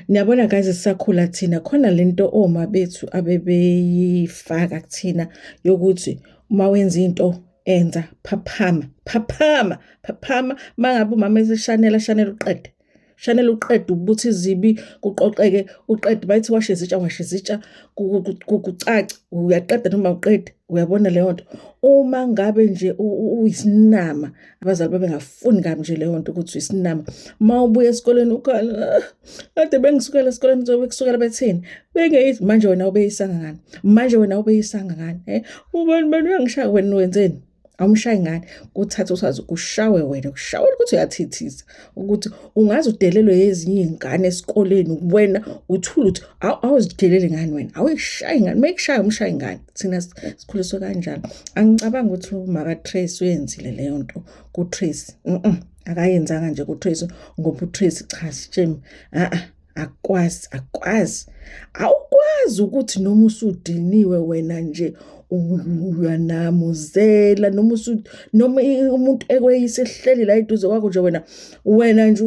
Niyabona guys sisakhula thina khona lento oma bethu abebeyifaka kuthina yokuthi uma wenza into enza phaphama mangabe umama eseshanela uqede. Shanela uqede ubuthi izibi kuqoqeke uqede bayithi washe izitsha kucace uyaqeda noma uqede uyabona leyo nto uma ngabe nje uyisinama abazali babengafuni kabi nje leyo nto ukuthi uyisinama mawubuya esikoleni ukhala kade bengisukela esikoleni kusukela bethini bengeyithi manje wena ubeyisanga ngani ubani uyangishaya wena wenzeni awumshayi ngani kuthatha usazi kushawe wena kushawela ukuthi uyathithisa ukuthi ungaze udelelwe ezinye izingane esikoleni wena uthula uthi awuzidelele ngani wena awuyishayi ngani mayikushaya umshayi ngani thina sikhuliswe kanjalo angicabanga ukuthi umaka Trace uyenzile leyo nto ku Trace akayenzanga nje ku Trace ngoba uTrace cha sitshemi akwazi awukwazi ukuthi noma usudiniwe wena nje uyanamuzela noma umuntu ekweyise ehleli la eduze kwakho nje wena nje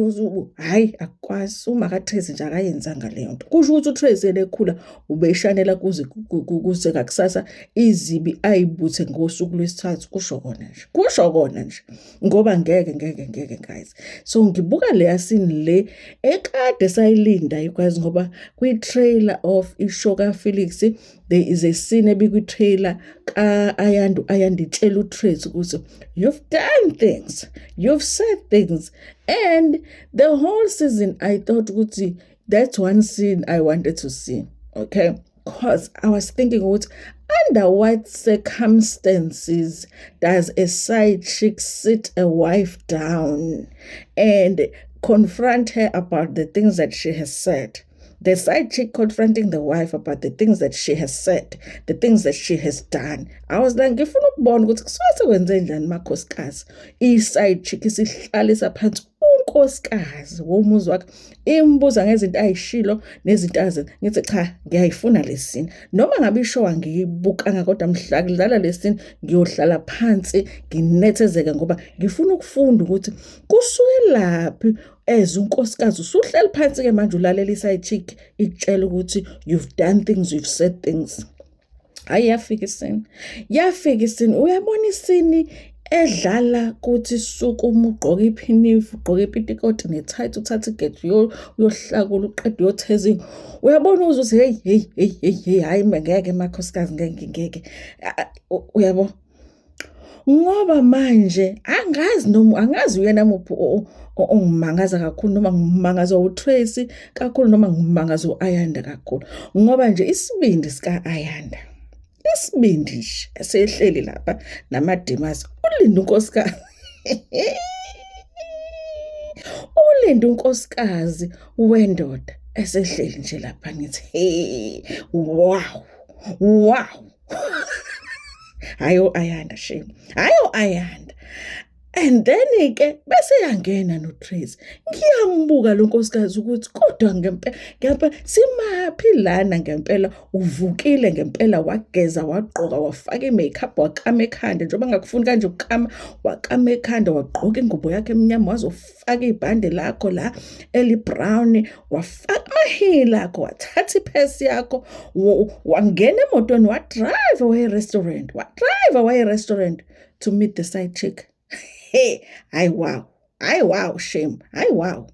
hayi akwazi uma kaTrace nje akayenzanga leyo nto kusho ukuthi uTrace elekhula ubeshanela kuze kakusasa izibi ayibuthe ngosuku lwesithathu kusho kona nje ngoba ngeke guys so ngibuka le scene le ekade sayilinda you guys ngoba kwi trailer of ishoka Felix there is a scene ebikwi trailer ka Ayanda itshela uTrace ukuthi you've done things, you've said things, and the whole season I thought ukuthi that's one scene I wanted to see, okay? Because I was thinking about under what circumstances does a side chick sit a wife down and confront her about the things that she has said? The side chick confronting the wife about the things that she has said, the things that she has done. I was like, ngifuna ukubona ukuthi kusuke wenze njani makhosikazi. I-side chick isihlalisa phansi unkosikazi womuzi wakhe imbuza ngezinto ayishilo nezinto azenza. Ngithi cha, ngiyayifuna lesini. Noma ngabe ishowa ngiyibukanga kodwa mhla kudlala lesini ngiyohlala phansi nginethezeke ngoba ngifuna ukufunda ukuthi kusuke laphi unkosikazi usuhleli phansi ke manje ulalela iside chick ikutshela ukuthi you've done things, you've said things. Hayi yafika isini uyabona isini edlala kuthi suku uma ugqoka iphinifu ugqoka ipitikoti netight uthatha igethi uyohlakula uqede uyothezini uyabona uzuthi hey hayi ngeke makhosikazi ngeke uyabo ngoba manje angazi uyena muphi ongimangaza kakhulu noma ngimangaza uTrace kakhulu noma ngimangaza uAyanda kakhulu ngoba nje isibindi sika Ayanda isibindi nje esehleli lapha namademasi ulinda unkosikazi ulinda unkosikazi wendoda esehleli nje lapha ngithi hey wow hayo Ayanda shame hayo Ayanda and then ke bese yangena noTrace ngiyambuka lo nkosikazi ukuthi kodwa ngempela simapi lana ngempela uvukile ngempela wageza wagqoka wafaka imakeup wakama ekhanda njengoba ngakufuni kanje ukukama wakama ekhanda wagqoka ingubo yakhe emnyama wazofaka ibhande lakho la elibrown wafaka amahila akho wathatha iphesi yakho wangena emotweni wadrive away restaurant to meet the side chick. Hey, ay wow, shame. Ay wow.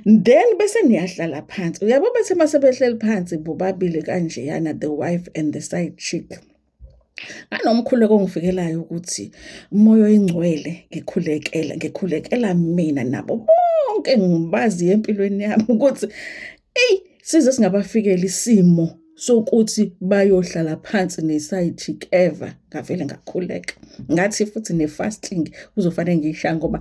Then bese niyahlala phansi. Uyabo bethe masebehleli phansi bobabili kanje yana the wife and the side chick. Anomkhuleko ongifikelayo ukuthi umoya oyingcwele ngikhulekela mina nabo bonke ngibazi empilweni yami ukuthi size singabafikela isimo sokuthi bayohlala phansi neside chick ever ngavele ngakhuleka ngathi futhi ne-fasting kuzofanele ngiyishaya ngoba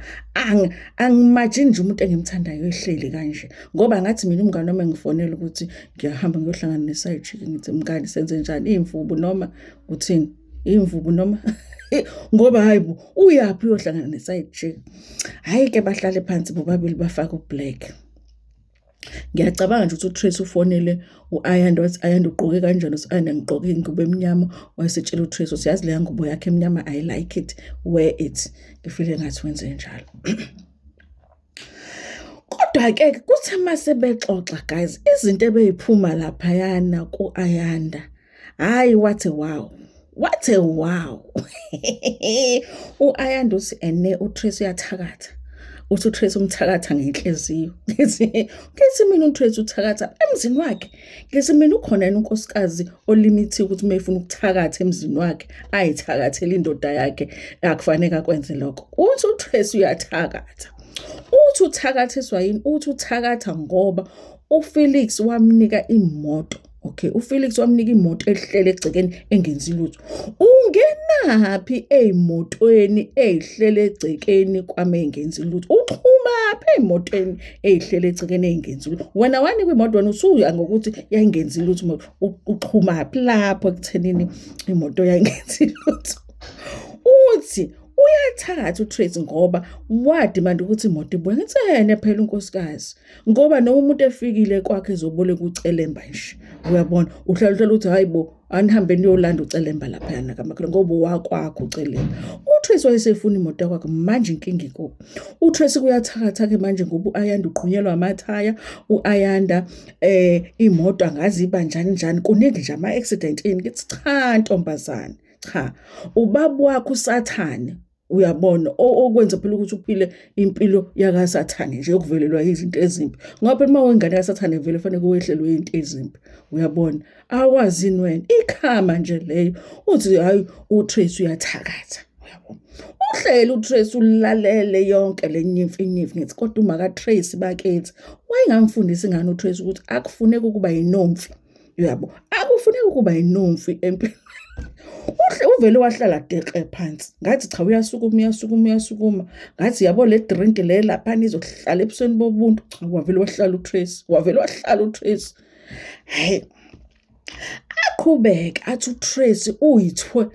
angimagine nje umuntu engimthandayo ehleli kanje ngoba ngathi mina umngane noma ngifonela ukuthi ngiyahamba ngiyohlangana neside chick ngithi mngani senze njani imvubu noma uthini imvubu noma ngoba hayibo uyapi uyohlangana neside chick hayi ke bahlale phansi bobabili bafaka ublack. Ngiyacabanga nje ukuthi uTrace ufonele uAyanda wathi Ayanda ugqoke kanjani uSayanda ngigqoke ingubo emnyama wayesetshela uTrace uthi yazi le ngubo yakhe emnyama I like it wear it ngifile ngathi wenze njalo Kodwa-ke kuthe mase bexoxa guys, izinto ebeyiphuma laphayana ku-Ayanda, hhayi what a wow, what a wow. U-Ayanda uthi ene uTracy uyathakatha, uthi uTracy umthakatha ngenhliziyo. Ngithi mina uTracy uthakatha emzini wakhe, ngithi mina ukhona yena unkosikazi olimithiwe ukuthi uma efuna ukuthakatha emzini wakhe ayithakathele indoda yakhe, akufanele akwenze lokho. Uthi uTracy uyathakatha. Uthi uthakathiswa yini? Uthi uthakatha ngoba uFelix wamnika imoto. Okay, uFelix wamnika imoto ehlele egcekeni engenzi lutho. Ungenaphi ey'motweni ey'hlele egcekeni kwame engenzi lutho? Uxhumaphi ey'motweni ey'hlele egcekeni engenzi lutho? Wena wanikwa imoto, wena usuya ngokuthi yayingenzi lutho, uxhumaphi lapho ekuthenini imoto yayingenzi lutho? Uthi uyathakatha uTracy ngoba wadimanda ukuthi imoto ibuye. Ngithene phela unkosikazi ngoba noma umuntu efikile kwakhe ezoboleka ucelemba nje, uyabona, uhlala uthi hayi bo anihambe niyolanda ucelemba laphayana kamakhelwane ngoba wakwakho ucelemba. uTracy wayesefuna imoto yakwakhe, manje inkinga ikuphi? uTracy kuyathakatha-ke manje ngoba u-Ayanda uqhunyelwa amathaya, u-Ayanda imoto angazi iba njani, kuningi nje ama-accident-ini. Ngithi cha ntombazane, cha, ubaba wakho uSathane, uyabona, okwenza phela ukuthi uphile impilo yakaSathane nje yokuvelelwa izinto ezimbi. Ngoba phela uma wengane kaSathane vele fanele wehlelwe izinto ezimbi, uyabona. Awazini wena, ikhama nje leyo. Uthi hayi uTracy uyathakatha, uyabona. Uhlele uTracy ulalele yonke le nyimfi. Ngithi kodwa umakaTracy bakithi wayengamfundisa ingane uTracy ukuthi akufuneki ukuba yinomfi, uyabo, akufuneki ukuba yinomfi empilweni. Uvele wahlala deqe phansi, ngathi cha uyasukuma, ngathi yabo le drink le laphana izohlala ebusweni bobuntu. Wavele wahlala uTracy. Hayi, aqhubeka athi uTracy uyithwe,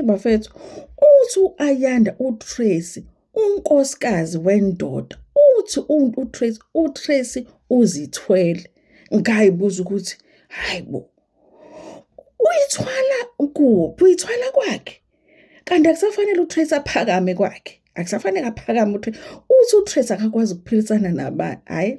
bafethu, uthi u-Ayanda uTracy unkosikazi wendoda, uthi uTracy uzithwele. Ngayibuza ukuthi hayi bo, uyithwala kuphi? Uyithwala kwakhe? Kanti akusafanele uTracy aphakame kwakhe, akusafanele aphakame uTracy. Uthi uTracy akakwazi ukuphilisana nabani. Hayi,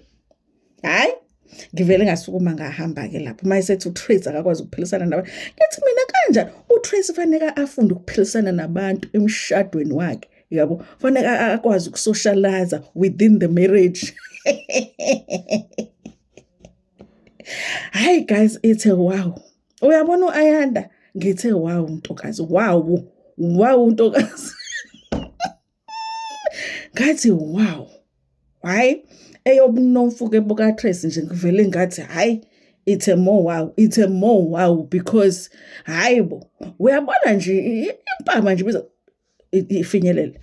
ngivele ngasukuma ngahamba-ke lapho mayesethi uTracy akakwazi ukuphilisana nabantu. Ngithi mina kanjani uTracy fanele afunde ukuphilisana nabantu emshadweni wakhe, yabo, fanele akwazi ukusocialize within the marriage. Hayi guys, ithe wow, uyabona u-Ayanda, ngithe wow ntokazi, wow ntokazi. Ngathi wow, hayi eyobunomfu-ke bukaTracy nje ngivele ngathi hayi, ithe more wow because hayi bo, uyabona nje impama nje biza ifinyelele.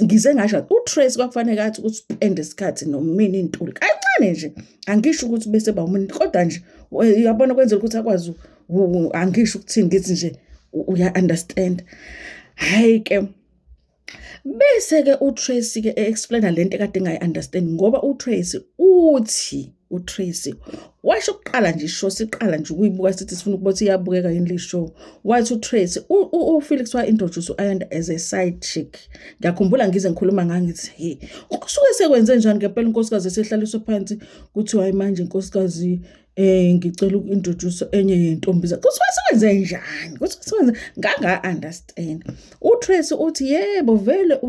Ngize ngasho uTracy kwakufanele athi ukuthi spend isikhathi nomina intuli kancane nje, angisho ukuthi bese ba umuntu, kodwa nje uyabona kwenzela ukuthi akwazi, angisho ukuthini, ngithi nje uya-understand. Hayi-ke bese-ke uTracy-ke explaina lento ekade engayi-understand ngoba uTracy washo kuqala nje ishow, siqala nje ukuyibuka sithi sifuna ukuba iyabukeka yini le show. Wathi uTracy uFelix wa-introduce u-Ayanda as a side chick. Ngiyakhumbula ngize ngikhuluma ngayo ngithi hey, kusuke sekwenze njani ngempela unkosikazi esehlaliswa phansi kuthiwa hayi manje nkosikazi ngicela uku-introduce enye yentombi zakhe. Kusuke sekwenze njani? Nganga-understand. uTracy uthi yebo vele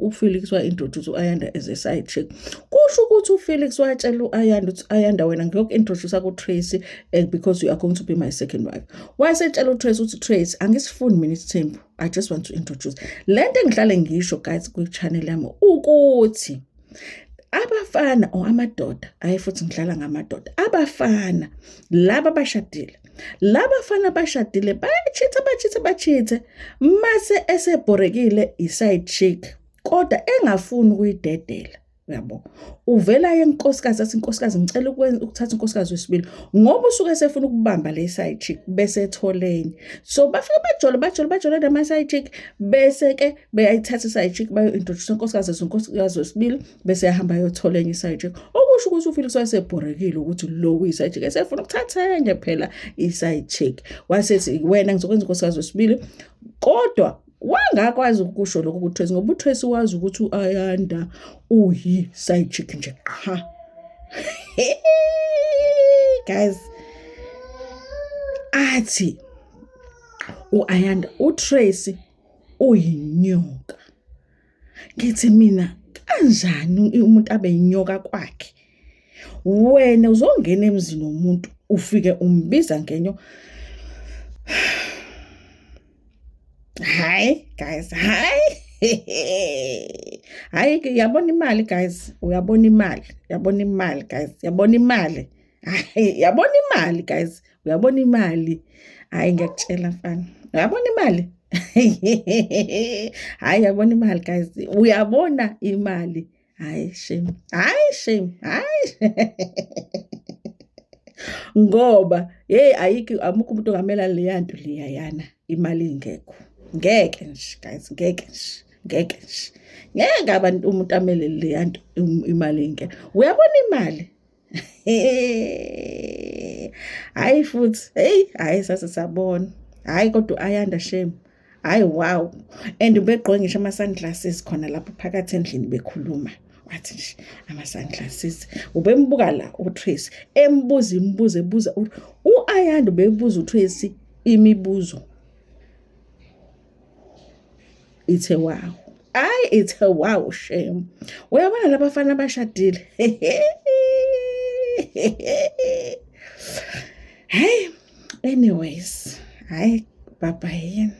uFelix wa-introduce u-Ayanda as a side chick. Kusho ukuthi uFelix watshela u-Ayanda ukuthi Ayanda wena ngiyoku-introduce kuTracy because you are going to be my second wife. Wayesetshela uTracy ukuthi Tracy angisifuni mina isithembu, I just want to introduce. Lento engihlale ngisho guys kwi-channel yami ukuthi abafana or amadoda, hayi futhi ngidlala ngamadoda, abafana laba bashadile bachithe mase esebhorekile i-side chick kodwa engafuni ukuyidedela, yabo, uvela yenkosikazi athi inkosikazi ngicela ukuthatha unkosikazi wesibili ngoba usuke esefuna ukubamba le side chick bese etholeni. So bafike bajole nama side chick bese ke beyayithatha side chick bayo introduce unkosikazi wesibili bese yahamba yothola enye side chick. Okusho ukuthi uFelix wasebhorekile ukuthi lo uyi-side chick esefuna ukuthatha enye phela i-side chick. Wasethi wena ngizokwenza unkosikazi wesibili kodwa wangakwazi ukusho lokho kuTracy ngoba uTracy wazi ukuthi u-Ayanda uyi-side chick nje qha. Guys, athi u-Ayanda uTracy uyinyoka. Ngithi mina kanjani umuntu abe yinyoka kwakhe? Wena uzongena emzini womuntu ufike umbiza ngenyo. Hayi guys, hayi. Hayi yabona imali guys, uyabona imali, yabona imali guys, yabona imali. Hayi yabona imali guys, uyabona imali. Hayi ngiyakutshela mfana, uyabona imali. Hayi yabona imali guys, uyabona imali. Hayi shame, hayi shame, hayi. Ngoba ayikho amukho umuntu ongamela leya nto leyayana imali ingekho. Ngeke nje guys, ngeke nje, ngeke nje. Ngeke abantu umuntu amele leya nto imali ingekho. Uyabona imali. Hayi futhi, hayi sabona. Hayi kodwa Ayanda shame. Hayi wow. And ubegqoke ngisho ama-sunglasses khona lapho phakathi endlini bekhuluma. Wathi nje ama-sunglasses. Ubembuka la uTracy ebuza u-Ayanda ubebuza uTracy imibuzo. It's a wow. It's a wow shame. Uyabona labafana abashadile. Hey, anyways, bye bye.